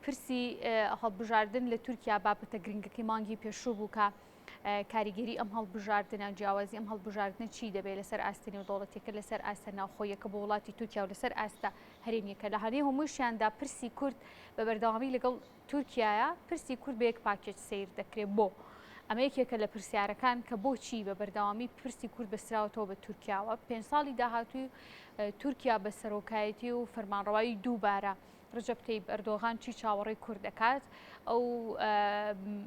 پرسی هەڵبژاردن لە تورکیا بابەتە گرنگەکەی مانگی پێشوو بوو کە کاریگەری ئەم هەڵبژاردنە جیاوازی ئەم هەڵبژاردنە چی دەبێت لەسەر ئاستێنی و دەوڵەتێکە لەسەر ئاستە ناوخۆیەکە بۆ وڵاتی تورکیا و لەسەر ئاستە هەرێمیەکە لە هەنێ هەمووشیاندا پرسی کورد بە بەردەوامی لەگەڵ تورکایە پرسی کورد بە یەک پاکێج سیر دەکرێت بۆ ئەمە یەکێکە لە پرسیارەکان کە بۆچی بە بەردەوامی پرسی کورد بەستراوەتەوە بە تورکیاوە 5 ساڵی داهاتووی تورکیا بە سەرۆکایەتی و فەرمانڕەوایی دووبارە ڕەجەب تەیب ئەردۆغان چی چاوەڕێی کورد دەکات ئەو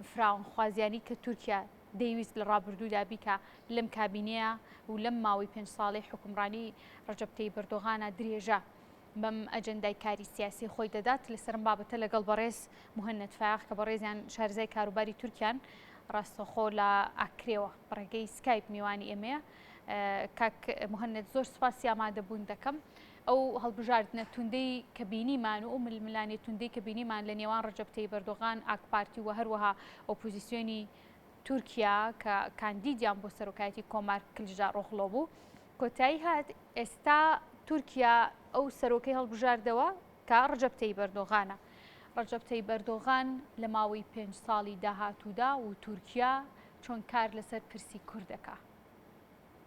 فراوانخوازیانی کە تورکیا دەیویست لە ڕابردوودا بیکە لەم کابینەیە و لەم ماوەی 5 ساڵی حکومڕانی ڕەجەب تەیب ئەردۆغانە درێژە بەم ئەجەندای کاری سیاسی خۆی دەدات لەسەرم بابەتە لەگەڵ بەڕێز موهەنەد فایق کە بەڕێزیان شارزای کاروباری تورکیان ڕاستەخۆ لە ئاکرێوە بەڕێگەی سکایپ میوانی ئێمەیە کاک موهەنەد زۆر سوپاسی ئامادەبوون دەکەم ئەو هەڵبژاردنە توندەی کە بینیمان و ئەو ململانێ توندەی کە بینیمان لە نێوان ڕەجەب تەیب ئەردۆغان ئاک پارتی و هەروەها ئۆپۆزیسیۆنی تورکیا کە کاندیدیان بۆ سەرۆکایەتی کۆمار کلژا ڕۆخڵۆ بوو کۆتایی هات ئێستا تورکیا ئەو سەرۆکەی هەڵبژاردەوە کە ڕەجەب تەیب ئەردۆغانە ڕەجەب تەیب ئەردۆغان لە ماوەی 5 ساڵی داهاتوودا و تورکیا چۆن کار لەسەر پرسی کوردەکە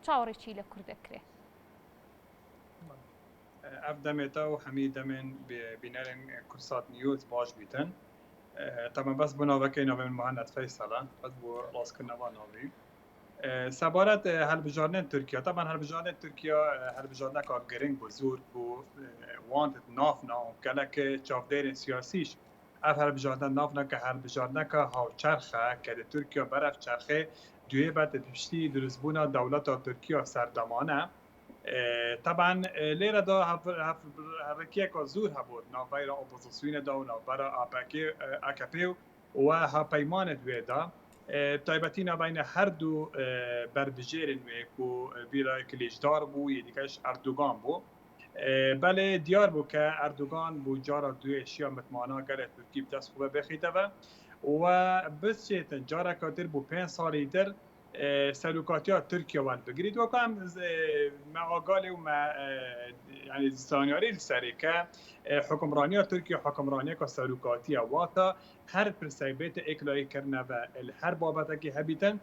چاوەڕێکی لە کورد دەکرێت ئەف دەمێتە و هەمی دەمێن بینەرێن کورسات نیوز باش بیتن طبعا بەس بۆ ناوەکەی ناوێن موهەنەد فەیسەڵە بەس بۆ ڕاستکردنەوە ناوی سەبارەت هەڵبژاردنên Tirkiye طبعا هەڵبژاردنên Tirkiye هەڵبژاردنeka giring bû zûr bû wan navna gelekê çavdêrên siyasî ev هەڵبژاردن navneke هەڵبژاردنeka hawçerx e ke li Tirkiye beref çerxê duyê be piştî durustbûna dewleta Tirkiye serdemane طبعا لێرە دا هەڤکیەکە زۆر هەبوو ناڤایرە ئۆپۆزیسیۆنە دا و ناڤبەرە AKP و هەپەیمانە دوێدا تایبەتی نابینە هەردوو بەربژێرن وێک و بیرە کلیژدار بوو یەکەش ئەردوغان بوو بەڵێ دیار بوو کە ئەردوغان بوو جارە دوێشیە متمانە گەلێت تورکی بدەست خوبە بخیتەوە و بچێتن جارێکە تر بوو 5 ساڵی تر سەرۆکاتیە تورکیە وان بگریت وەکو ئەم مەعاگالی و يعني زانیاری لەسەرێ کە حکومڕانیە تورکیە حکومڕانیەکە سەرۆکاتیە واتە هەر پرسەی بێتە ئێکلایکردنەوە هەر بابەتێکی هەبیتن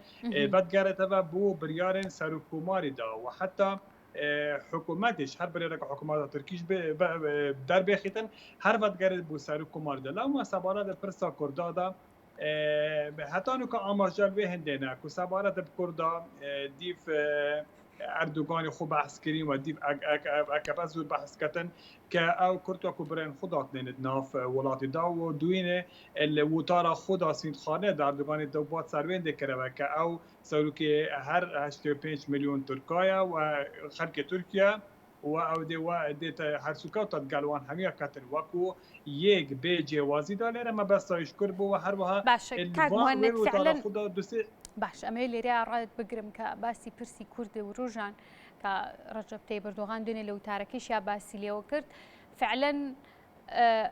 بەدگەرێتەوە بۆ بریارên سەرۆککۆماریدا و حتا حکوومەتیش هەر برێرەکە حکوومەتە تورکیش دەربێخیتن هەر بەدگەرێت بۆ سەرۆککۆماریدا لەو سەبارەت پرسا کوردادا حتی که آماجل به هندینه که سبارت بکردا دیف اردوغان خوب بحث کردیم و دیف اکبر زود بحث کردن که او کرد که برای خودات نیند ناف ولاتی دا و دوینه الوتارا خود آسین خانه در اردوغان دوبات سروین دکره و که او سروکی هر 85 میلیون ترکیه و خلق ترکیه و او دی هر سوکات گلوان همیه کتن وکو یک به جوازی داره ما بس تایشکر بو و هر وها باشه کاک موهەنەد فعلا باش ئەمە لێرە ڕات بگرم کە باسی پرسی کورد و ڕۆژان کە ڕەجەب تەیب ئەردۆغان دوێنێ لە وتارەکەیشیا باسی لێوە کرد فعلا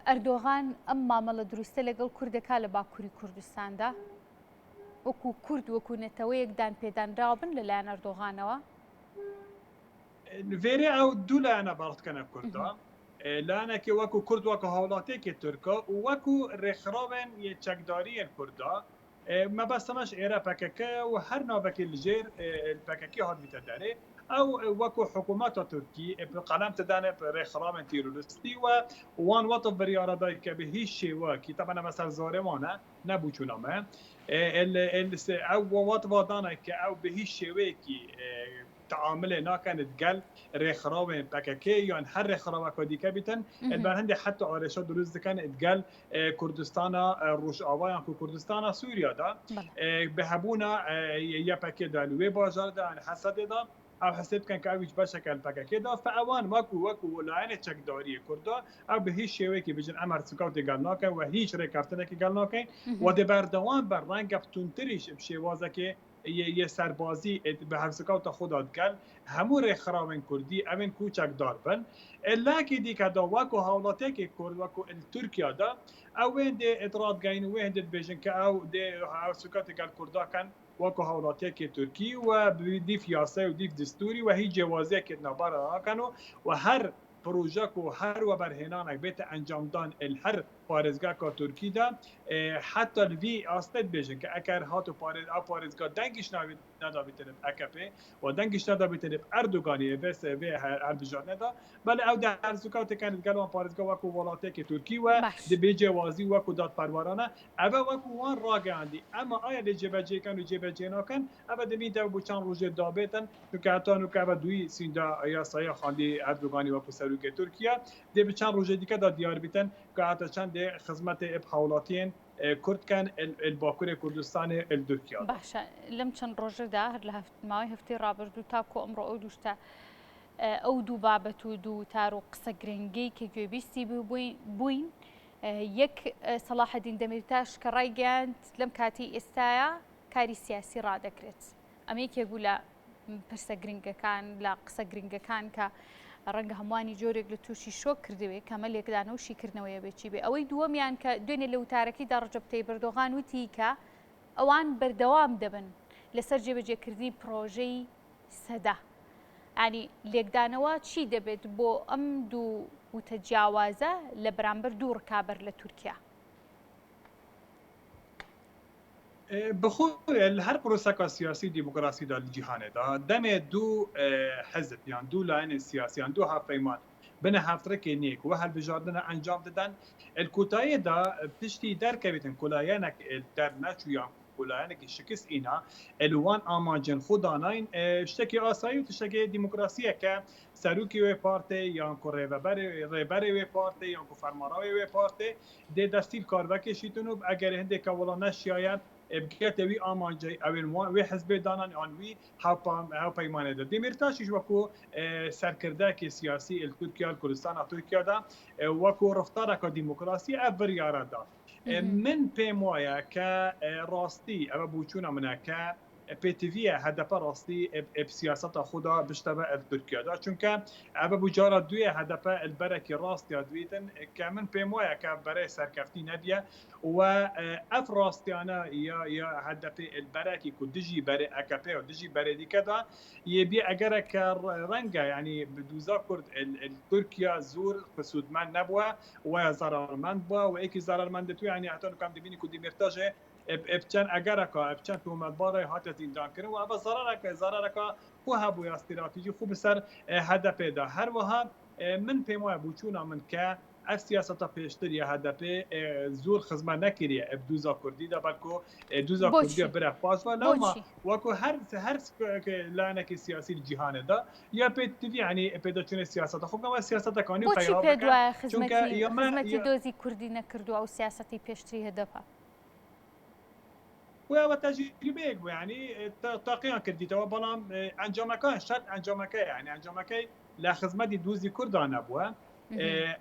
ئەردۆغان ئەم مامەڵە دروستە لەگەڵ کوردەکە لە باکووری کوردستاندا وەکو کورد وەکو نەتەوەیەک دان پێدانراوە بن لەلایەن ئەردۆغانەوە فێرێ ئەو دوو لایەنە باڵتکەنە کووردا لانەکی وەکو کورد وەکو هاوڵاتێکی تورکە و وەکو ڕێکخراوێن چەکداریên کووردا مەبەستەمەش ئێرە پەکەکە و هەر ناوەکی لەژێر پەکەکی هاتبیتە دەرێ ئەو وەکو حکوومەتە تورکی قەلەم تدانێ ڕێکخراوێن تیرۆریستی و وان وەتە بریارەدای کە بە هیچ شێوەکی تەمەنە مەسەر زۆرەوانە نەبوو چونەمە ئەو وەتەوادانە کە ئەو بە هیچ شێوەیەکی تعامل ناکند گل رخراوین پککی یا هر رخراو کدیکه بیتن البته حتی آرشا دروز دکن ادگل کردستان روش آوایان که کردستان سوریا دا به هبونا یا پکی دلوی بازار دا حسد دا او حسد کن که اویج بشکل پککی دا فاوان وکو لاین چکداری کردا او به هیچ شیوه که بجن امر سکوت گل ناکن و هیچ رکافتنه که گل ناکن و ده بردوان بر رنگ افتونتریش بشیوازه که یه سربازی به هفسکات خودت گل همون رخراون کردی امن کوچک دار بن الا که دیگه دا وکو حالاته که کرد وکو ترکیه دا او وین ده ادراد گین و وین ده بیشن که او ده هفسکات گل کردا کن وکو حالاته که ترکی و دیف یاسه و دیف دستوری و هیچ جوازی که نبار کنو و هر پروژه و هر و برهنان بیت انجام دان هر پارێزگا کا تورکی دا حتی وی ئاستت بێژن کە ئەکەر هاتو پارێزگا دەنگیش نەدابێتێت AKP و دەنگیش نەدابێتێت ئەردوگانی vê هەڵبژاردنەدا بەڵێ ئەو دەرزووکە تێکەنێت گەلوان پارێزگا وەکو وڵاتێکی تورکی و دەبێ جیاوازی وەکو دادپەروەرانە ئەوە وەکو وان ڕاگەیاندی ئەمە ئایا لێ جێبەجێکەن و جێبەجێ ناکەن ئەوە دەبێتە بۆ چەند ڕۆژێ دابێتن چونکە هەتان و کەوە دوی سیندا یاسایە خاندی ئەردوگانی وەکو سەرۆکی تورکیا دێ بە چەند ڕۆژێ دیکەدا دیار بیتن کە هاتە چەندێ خزمەتێ هاوڵاتیان کورد کەن باکوورێ کوردستانی تورکیا باشە لەم چەند ڕۆژەدا هەر لە ماوەی هەفتەی ڕابردوو تاکۆ ئەمڕۆ ئەو دوشتە ئەو دوو بابەت و دوو تار و قسە گرنگی کە گوێبیستی بووین یەک سەلاحەدین دەمیرتاش کە ڕایگەیاند لەم کاتی ئێستاە کاری سیاسی ڕادەکرێت ئەمە یەکێک بوو لە پرسە گرنگەکان لە قسە گرنگەکان کە ڕەنگە هەمووانی جۆرێک لە تووشی شۆک کردوێت کەمە لێکدانە و شیکردنەوەیە بێکی بێ ئەوەی دووەمیان کە دوێنێ لە وتارەکەیدا ڕەجەب تەیب ئەردۆغان وتی کە ئەوان بەردەوام دەبن لەسەر جێبەجێکردنی پرۆژەی سەدا ینی لێکدانەوە چی دەبێت بۆ ئەم دوو وتە جیاوازە لە بەرامبەر دوو ڕکابەر لە تورکیا بخۆ هەر پرۆسەکە سیاسی دیموکراسیدا لە جیهانێدا دەمێ دوو حەزب یان دوو لایەنێ سیاسیان دوو هاوپەیمان بنە هەفتەرێکی نێک و هەڵبژاردنە ئەنجام دەدەن کۆتاییدا پشتی دەرکەوێتن کۆلایەنێک دەرنەچوویان کۆلایەنێکی شکست ئینا ئەلوان ئامانجن خودداناین شتێکی ئاسایی و تشتێکی دیموکراسیە کە سەرۆکی وێ پارتێ یان کو ڕێبەرێ وێ پارتێ یان کو فەرمانراوی وێ پارتێ دێ دەستیل کارڤەکێشیتن و ئەگەر هەندێکە وەڵا نەشیایەت بکێتەوی ئامانجەی ئەوێن وێ حزبێ دانان ئەوان وی هاوپەیمانێدا دێمیرتاشیش وەکو سەرکردەیەکی سیاسی تورکیا کوردستانە تورکیادا وەکو ڕفتارێکە دیموکراسی ئەو بڕیارەدا من پێم وایە کە ڕاستی ئەوە بووچوونە منە کە پێتیڤە هەدەپە ڕاستی سیاسەتە خوددا بشتەبە تورکیادا چونکە ئەوە بوجارە دوێ هەدەپە بەرەکی ڕاستیا دوێتن کە من پێم وایە کە بەرەی سەرکەفتی نەبیە و ئەف ڕاستیانە یا هەدەپی بەرەکی کو دژی بەرێ AKP و دژی بەرێ دیکەدا یێبێ ئەگەرە کە ڕەنگە ینی بدوزا کورد تورکیا زۆر سوودمەند نەبووە و زەرارمەند بووە و ئەیکی زەرارمەندەتوی ینی هەتان کام دەبینی کو دیمێرتاژێ ابچن اگرکا ابچن تومتبار هات دیندان کنه و اما ضررکا خو هبوی استراتژی خوب سر هدف ده هر وها من پیمای بوچونا من که اف سیاست پیشتر یا هدف زور خدمت نکریه ابدوزا کردی ده بلکو دوزا کردی بره پاس و لما وکو هر لعنک سیاسی جهان ده یا پیتوی یعنی پیداچون سیاست خوب که سیاست کانی پیام بکنه خدمتی دوزی کردی نکردو او سیاستی پیشتری هدفه و تجربه بو یعنی تاقیان کردیتەوە بەڵام ئەنجامەکان شەرت ئەنجامەکەی یعنی ئەنجامەکەی لە خزمەتی دووزی کوردان نەبووە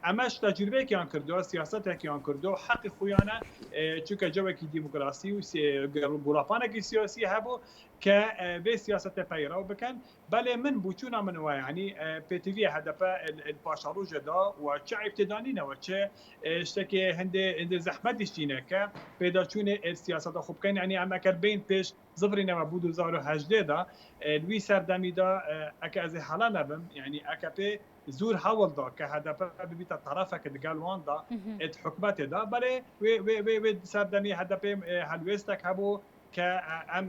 ئەمەش تەجربەیەکیان کردووە سیاسەتێکیان کردو حەقی خۆیانە چونکە جەوێکی دیموکراسی و گوڵاپانێکی سیاسی هەبوو کە بێ سیاسەتە پەیڕەو بکەن بەڵێ من بوچوونە من وایە ینی پێتیڤە هەدەپە پاشەڕۆژەدا و چه ئیبتیدانینەوە چه شتێکی هەندێ زەحمەتیشتینە کە پێداچوونێ سیاسەتە خوب بکەن ینی ئەمەکە بین پێش زبرینەوە بوو 2018دا دوی سەردەمیدا ئەکە ئەزێ هەڵا نەبم ینی AKP زور هەوڵدا کە هەدەپە ببیتە تەرەفێکە دەگەڵواندا حکومەتێدا بەڵێ وێ سەردەمی هەدەپێ هەلوێستێک هەبوو کە ئەم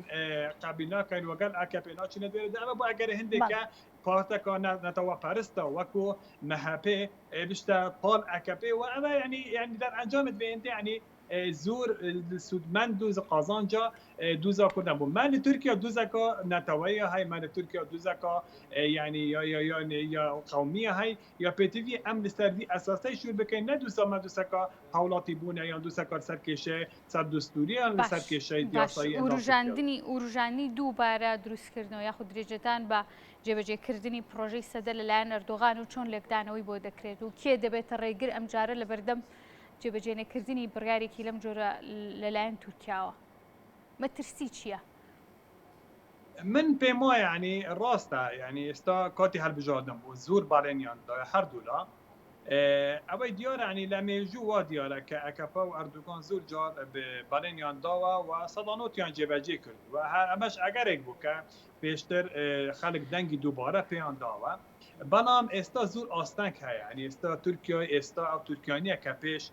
قابلناکەین وەگەل AKP ناچینە دوێرەدا ئەمە بۆ ئەگەر هەندێکە پارتەکە نەتەوە پەرستە وەکو MHP بشتە پاڵ AKP و ئەمە ینی دەر ئەنجامت بێنتێ ینی زور سودمند دوز قازانجا دوزا کردن بود من ترکیه دوزکا نتوایی های من ترکیه دوزکا یعنی یا قومی های یا پتیوی امن سردی اساسی شروع بکنه نه دوسا من دوسکا حولاتی بونه یا دوسکا سرکشه سر دستوری یا سرکشه دیاسایی اوروژاندنی دووبارە دروستکردنەوە یاخود درێژەتان بە جێبەجێکردنی پرۆژەی سەدە لەلایەن ئەردۆغان و چۆن لێکدانەوەی بۆ دەکرێت و کێ دەبێتە ڕێگر ئەم جارە لە بەردەم جێبەجێنەکردنی بڕیارێکی لەم جۆرە لەلایەن تورکیاوە مەترسی چییە؟ من پێم وایە ینی ڕاستە ینی ئێستا کاتی هەڵبژاردن بوو زۆر باڵێنیاندا هەردوولا ئەوەی دیارە ینی لە مێژوو وا دیارە کە AKP و ئەردوغان زۆر جار باڵێنیان داوە و سەدانۆتیان جێبەجێ کرد و ئەمەش ئەگەرێک بوو کە پێشتر خەڵک دەنگی دووبارە پێیان داوە بەڵام ئێستا زۆر ئاستەنگ هەیە ینی ئێستا تورکیا ئێستا ئەو تورکیانیە کە پێش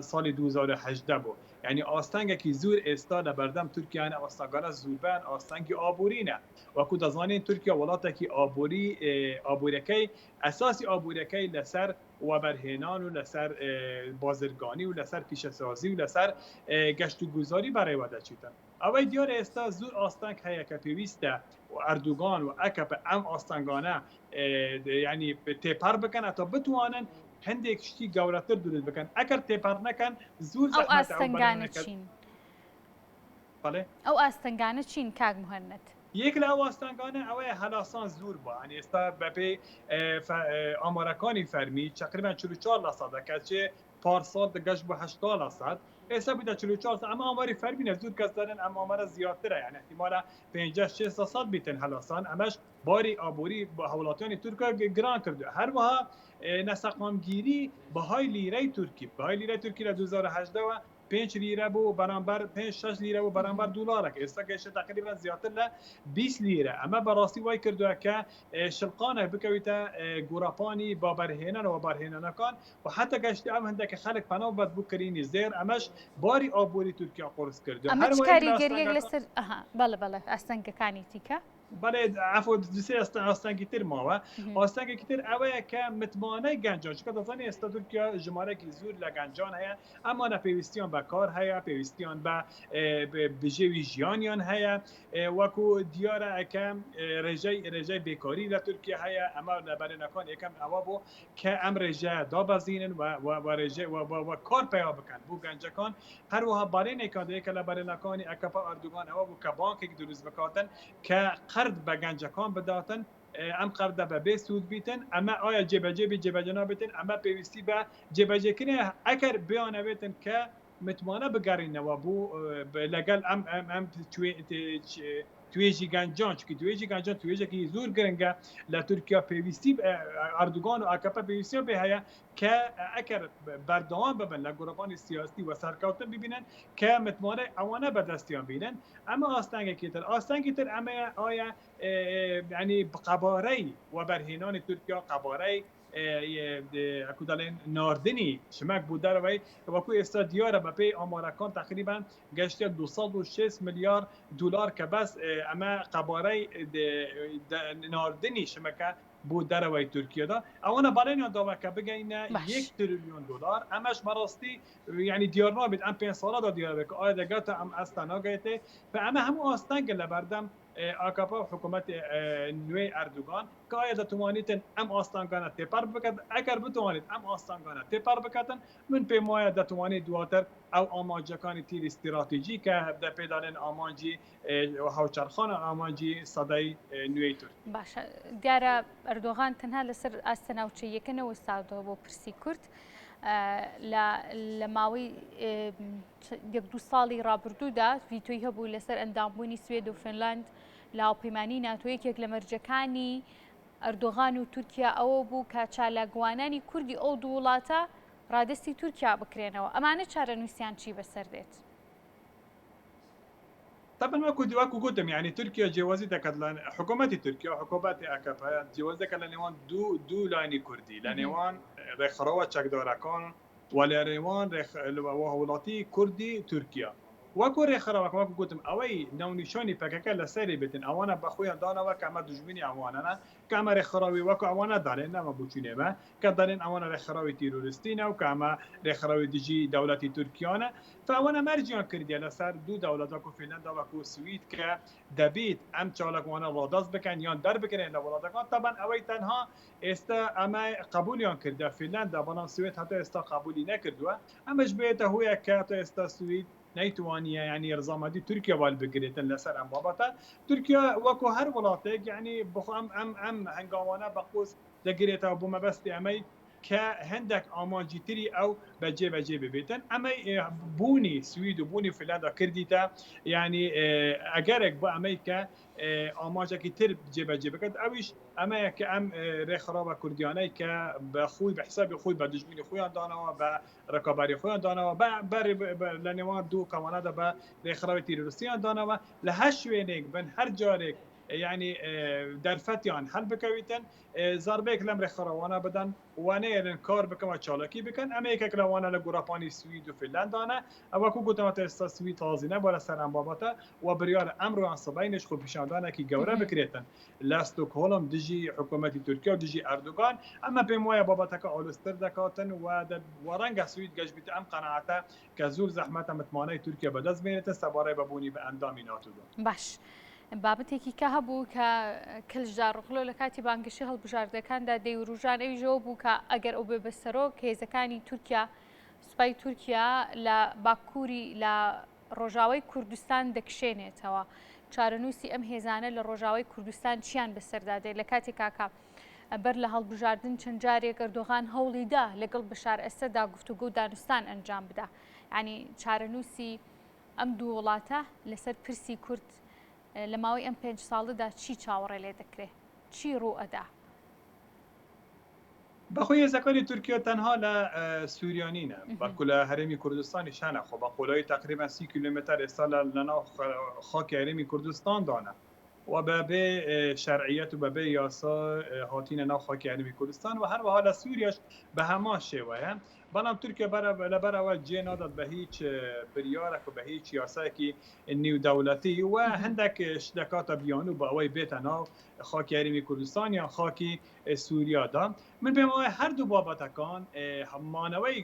سالی 2018 بو یعنی آستانگی که زور استاد بردم ترکیه نه آستانگانه زوربن آستانگی آبورینه و کو دزانین ترکیه ولاته کی آبورکی اساسی آبورکی لسر و برهنان و لسر بازرگانی و لسر پیش سازی و لسر گشت و گذاری برای وده چیتن اوی دیار استا زور آستانگ هیا که پیوسته و اردوغان و اکپ ام آستانگانه یعنی تپر بکن تا بتوانن هندێک شتی گەورەتر دروست بکەن ئەگەر تێپەر نەکەن زوو ئەو زەحمەتە ئاستەنگانە چین بەڵێ ئەو ئاستەنگانە چین کاک مهەنەت یەک لە ئەو ئاستانگانە ئەوەیە هەلاسان زوور بووە ئەنی ئێستا بەپێی ئامارەکانی فەرمی تقریبا 44% کەچێ پارسال دەگەشت بۆ 80%. ئێستا بوویتە 44 ئەمە ئاماری فەرمینە زوور کەس دەرن ئەم ئامارە زیاترە یعنی احتیمالە 50-60% بیتن هەلاسان ئەمەش باری ئابووری بە هەوڵاتیانی تورکیا گران کردو هەروەها نەسەقامگیری بەهای لیرەی تورکی بەهای لیرەی تورکی لە 2018ەوە 5 لیره بو برانبر 5-6 لیره بو برانبر دلارک ئێستا گەیشتە تقریبا زیاتر لە 20 لیره ئەمە بەڕاستی وای کردووە کە شڵقانێک بکەویتە گوڕاپانی بابەرهێنانەوە بارهێنانەکان و حتا گەشتی ئەم هەندێکە خەڵک پەناو بەد بکەرینی زێر ئەمەش باری ئابووری تورکیا قرس کردو ئەمە کاریگەریەک لەسەر بەڵێ ئەستەنگەکانی تیکە بله عفو دوسری آستانگی تر ماوە ئاستانگێکی تر ئەوەیە کە متمانەی گەنجان چکە دەزانێت ئێستا تورکیا ژمارەێکی زۆر لە گەنجان هەیە ئەمانە پێویستیان بە کار هەیە پێویستیان بە بژێوی ژیانیان هەیە وەکو دیارە ئەەکەم ڕێژەی بێکاری لە تورکیا هەیە ئەمە لە بەرێنەکان یەکەم ئەوە بوو کە ئەم ڕێژە دابەزینن و کار پیا بکەن بۆ گەنجەکان هەروەها بارێنێکادەیەکە لە بەرێنەکانی ئەکەپا ئەردوغان ئەوە بوو کە بانکێک دروست بکاتن کە قرض بە گەنجەکان بداتن ئەم قەردە بە بێ سوود بیتن ئەمە ئایا جێبەجێبی جێبەجێنا بێتن ئەمە پێویستی بە جێبەجێکردنی ئەگەر بیانەوێتن کە متمانە بگەڕینەوە بوو لەگەڵ ئەم توێژی گەنجان چکە توێژی گەنجان توێژێکی زۆر گرنگە لە تورکیا پێویستی ئەردوغان و ئاکەپە پێویستی بێ هەیە کە ئەگەر بەردەوام ببن لە گۆڕەپانی سیاسی و سەرکەوتن ببینن کە متمانە ئەوانە بەدەستیان بینن ئەمە ئاستانگێکی تر ئاستانگی تر ئەمەیە ئایا ینی قەبارەی وەبەرهێنانی تورکیا قەبارەی ئەکو دەڵێن ناردنی شمەک بوو دەرەوەی وەکو ئێستا دیارە بەپێی ئامارەکان تقریبا گەشتە 206 میلیارد دلار کە بەس ئەمە قەبارەی ناردنی شمەکە بۆ دەرەوەی تورکیادا ئەوانە بەڵێنیان داوە کە بگەینە 1 تریلیۆن دلار ئەمەش بەڕاستی یعنی دیار نابێت ئەم 5 ساڵەدا دیارە کە ئایا دەگاتە ئەم ئەستا ناگەێتێ بە ئەمە هەموو ئاستانگە لە بەردەم ئاکاپا و حکوومەت نوێی ئەردوغان کە ئایا دەتوانیتن ئەم ئاستانگانە تێپەر بکات ئەگەر بتوانێت ئەم ئاستانگانە تێپەر بکاتن من پێم وایە دەتوانێت دواتر ئەو ئامانجەکانی تیر استراتیژی کە دەپێدانێن ئامانجی هاوچەرخانە ئامانجی سەدەی نوێی تورک باشە دیارە ئەردۆغان تەنها لەسەر ئاستە ناوچەیەکەنەوە ساودەوە بۆ پرسی کورد لە ماوەی 1-2 ساڵی ڕابردوودا ڤیتۆی هەبوو لەسەر ئەندامبوونی سوێد و فنلاند لە هاوپەیمانی ناتۆ یەکێک لە مەرجەکانی ئەردۆغان و تورکیا ئەوە بوو کە چالاکوانانی کوردی ئەو دوو وڵاتە ڕادستی تورکیا بکرێنەوە ئەمانە چارەنووسیان چی بەسەر دێت؟ طبعا وەکو گوتم یعنی تورکیا جیوازی دەکات لە حکوومەتی تورکیا حکوومەتی ئەکەپە جیواز دەکات لە نێوان دوو لاینی کوردی لە نێوان ڕێکخراوە چەکدارەکان و لە نێوان وڵاتی کوردی تورکیا وەکو ڕێکخراوەکە وەکو گوتم ئەوەی ناونیشانی پەکەکە لەسەری بێتن ئەوانە بەخۆیان دانەوە کە ئەمە دوژمنی ئەوانەنە کە ئەمە ڕێکخراوی وەکو ئەوانە دەڵێن نەمە بچوونێمە کە دەڵێن ئەوانە ڕێکخراوی تیرۆریستینە و کە ئەمە ڕێکخراوی دژی دەوڵەتی تورکیانە فەوانە مەرجیان کردیە لەسەر دوو دەوڵەت وەکو فینلەند وەکو سوید کە دەبێت ئەم چالاکوانە ڕادەست بکەن یان دەربکرێن لە وڵاتەکان تەبەن ئەوەی تەنها ئێستا ئەمە قبولیان کردە فینلەندا بەڵام سوید هەتا ئێستا قبولی نەکردووە ئەمەش بێتە هۆیە کە تا ئێستا سوید نەیتوانیە ینی ڕزامەتی تورکیا وال بگرێتن لەسەر ئەم بابەتە تورکیا وەکو هەر وڵاتێک یعنی بخوام ئەم هەنگاوانە بەقوس دەگرێتەوە بۆ مەبەستی ئەمەی کە هەندێک ئامانجیتری ئەو بەجێ ببێتن ئەمەی بوونی سوید و بوونی فینلەندا کردیتە ینی ئەگەرێک بۆ ئەمەی کە ئاماژێکی تر جێبەجێ بکات ئەویش ئەمەیە کە ئەم ڕێکخراوە کوردیانەی کە بە خۆی بە حسابی خۆی بە دژمنی خۆیان دانەوە بە ڕێکەباری خۆیان دانەوە لە نێوان دوو کەوانەدا بە ڕێکخراوی تیرۆریستیان دانەوە لە هەر شوێنێک بن هەر جارێک يعني درفتیان هل بکویتن ضربه کلم رخروانه بدن وانه الان کار بکم چالاکی بکن اما یک کلوانه لگوراپانی سوئد و فنلند آنه و کو گوتم تا سوئد تازینه بالا سرم باباتا و بریار امر عن صباینش خو پیشاندانه کی گوره بکریتن لاستوکهولم دجی حکومت ترکیه و دجی اردوغان اما به مویا باباتا که اولستر دکاتن و رنگ سوئد گش بیت ام قناعته که زور زحمت متمانه ترکیه بدز بینت سباره ببونی به اندامی ناتو باش بابەتێکی کە هەبوو کە کلژدار ڕخلۆ لە کاتی بانگشی هەڵبژاردەکاندا دەی و ڕژانەویژەوە بوو کە ئەگەر ئەو بێ بەسەرۆک هێزەکانی تورکیا سوپای تورکیا لە باکووری لە ڕۆژاوای کوردستان دەکشێنێتەوە چارەنووسی ئەم هێزانە لە ڕۆژاوای کوردستان چیان بەسەردادێت لە کاتی کاکە بەر لە هەڵبژاردن چەند جارێک ئەردۆغان هەوڵیدا لەگەڵ بشار ئەسەدا گفتوگۆ و دانوستان ئەنجام بدا ینی چارەنووسی ئەم دوو وڵاتە لەسەر پرسی کورد لە ماوەی ئەم 5 ساڵدا چی چاوەڕێ لێ دەکرێت چی ڕوو ئەدا بەخۆی هێزەکانی تورکیا تەنها لە سووریانینە بەڵکو لە هەرێمی کوردستانی شانە خۆ بە قۆلایی تقریبا 30 کیلومتر ئێستا لەناو خاکی هەرێمی کوردستان دانە و بەبێ شەرعیەت و بەبێ یاسا هاتینە ناو خاکی هەرێمی کوردستان و هەروەها لە سووریاش بە هەمان شێوەیە بەڵام تورکیا لەبەرەوە جێ نادات بە هیچ بریارێک و بە هیچ یاسایەکی نێودەوڵەتی و هەندێک شتێکاتە بیان و بە ئەوەی بێتە ناو خاکی هەرێمی کوردستان یان خاکی سووریادا من پێم وایە هەردوو بابەتەکان مانەوەی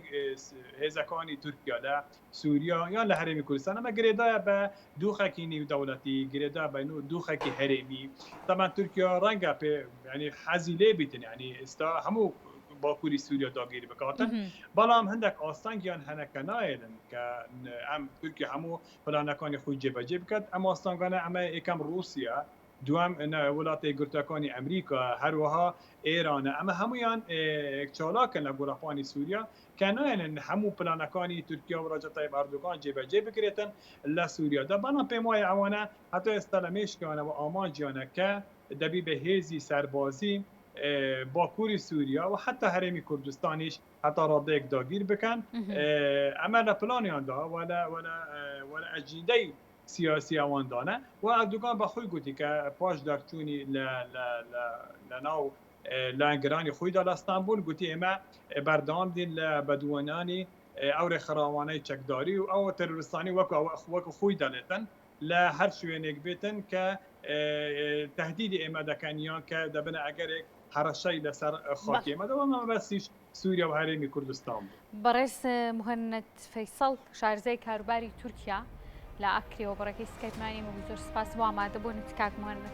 هێزەکانی تورکیا لە سووریا یان لە هەرێمی کوردستان ئەمە گرێدایە بە دووخەکی نێودەوڵەتی گرێدا بە دووخەکی هەرێمی تەمان تورکیا ڕەنگە پێ ینی حەزی لێ بیتن ینی ئێستا هەموو باکووری سووریا داگیری بکاتن بەڵام هەندێک ئاستانگیان هەنەکە نایێنن کە ئەم تورکیا هەموو پلانەکانی خۆی جێبەجێ بکات ئەم ئاستانگانە ئەمە یەکەم رووسیا دوام وڵاتی گرتەکانی ئەمریکا هەروەها ئێرانە ئەمە هەمویان چالاکن لە گۆڕاپانی سووریا کە نایەنن هەموو پلانەکانی تورکیا و ڕەجەب تایب ئەردوغان جێبەجێ بکرێتن لە سووریادا بەڵام پێم وایە ئەوانە هەتا ئێستا لە مێشکیانەوە ئامانجیانە کە دەبی بە هێزی سەربازی باکووری سووریا و حتی هەرێمی کوردستانیش حتا ڕادەیەک داگیر بکەن ئەمە لە پلانیاندا وە ئەجیندەی سیاسی ئەواندانە و ئەردوغان بە خۆی گوتی کە پاش دەرچوونی لە ناو لانگرانی خۆیدا لە ئەستانبول گوتی ئێمە بەردەوام دین لە بەدوەنانی ئەو ڕێکخراوانەی چەکداری و ئەو تەرۆریستانی وەکو خۆی دەڵێتن لە هەر شوێنێک بێتن کە تهدیدی ئێمە دەکەنیان کە دەبنە ئەگەرێک هەڕەشەی لەسەر خاکی ئێمەدەوە ئەمە بەسیش سووریا و هەرێمی کوردستان بوو. بەڕێز مهند فەیسەڵ شارزەی کاروباری تورکیا لە ئەکرێەوە بەڕێکەی سکایپمانی مەبوو زۆر سپاس بۆ ئامادەبوونت کاک مهند.